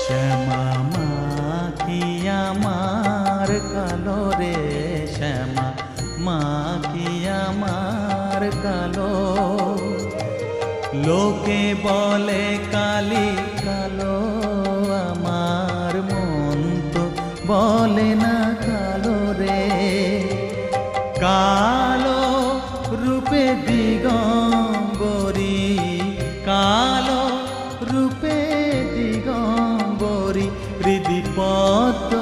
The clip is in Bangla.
শ্যামা মা কি আমার কালো রে, শ্যামা মা কি আমার কালো। লোকে বলে কালি কালো, আমার মন তো বলে না কালো রে। কালো রূপে দিগম্বরী, কালো রূপে দিগম্বরী, হৃদি পদ্ম